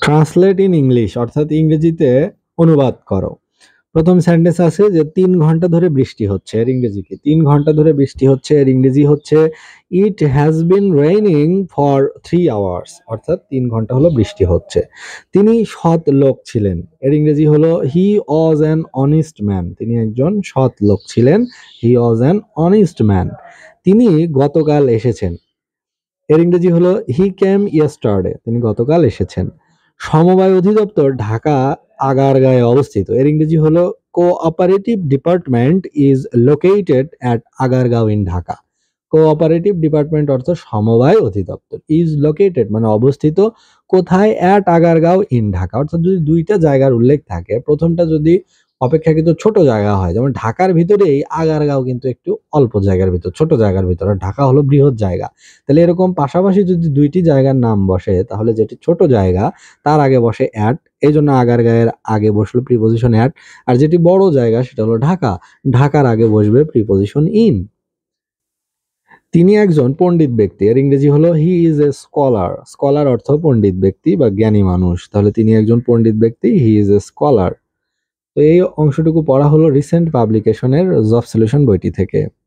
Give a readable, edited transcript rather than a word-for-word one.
Translate in English অর্থাৎ ইংরেজিতে অনুবাদ করো। প্রথম সেন্টেন্স আছে যে ৩ ঘন্টা ধরে বৃষ্টি হচ্ছে, এর ইংরেজি কি? ৩ ঘন্টা ধরে বৃষ্টি হচ্ছে, এর ইংরেজি হচ্ছে it has been raining for 3 hours, অর্থাৎ ৩ ঘন্টা হলো বৃষ্টি হচ্ছে। তিনি সৎ লোক ছিলেন, এর ইংরেজি হলো হি ওয়াজ অ্যান অনেস্ট ম্যান। তিনি একজন সৎ লোক ছিলেন, হি ওয়াজ অ্যান অনেস্ট ম্যান। তিনি গতকাল এসেছেন, এর ইংরেজি হলো হি কেম ইয়েস্টারডে। তিনি গতকাল এসেছেন। সমবায় অধিদপ্তর ঢাকা আগারগাঁয়ে অবস্থিত, এর ইংরেজি হলো cooperative department is located at Agargaon in Dhaka. Cooperative department অর্থ সমবায় অধিদপ্তর, ইজ লোকেটেড মানে অবস্থিত কোথায়, অ্যাট আগারগাঁও ইন ঢাকা। অর্থাৎ যদি দুইটা জায়গার উল্লেখ থাকে, প্রথমটা যদি অপেক্ষাকৃত ছোট জায়গা হয়, যেমন ঢাকার ভিতরেই আগারগাঁও কিন্তু একটু অল্প জায়গার ভিতর, ছোট জায়গার ভিতর, আর ঢাকা হলো বৃহৎ জায়গা। তাহলে এরকম পাশাপাশি যদি দুইটি জায়গার নাম বসে, তাহলে যেটি ছোট জায়গা তার আগে বসে অ্যাট, এই জন্য আগারগাঁয়ের আগে বসলো প্রিপোজিশন অ্যাট। আর যেটি বড় জায়গা সেটা হলো ঢাকা, ঢাকার আগে বসবে প্রিপোজিশন ইন। তিনি একজন পণ্ডিত ব্যক্তি, এর ইংরেজি হলো he is a scholar. Scholar অর্থ পণ্ডিত ব্যক্তি বা জ্ঞানী মানুষ, তাহলে তিনি একজন পণ্ডিত ব্যক্তি, হি ইজ এ স্কলার। তো এই অংশটুকু পড়া হলো রিসেন্ট পাবলিকেশনের জব সলিউশন বইটি থেকে।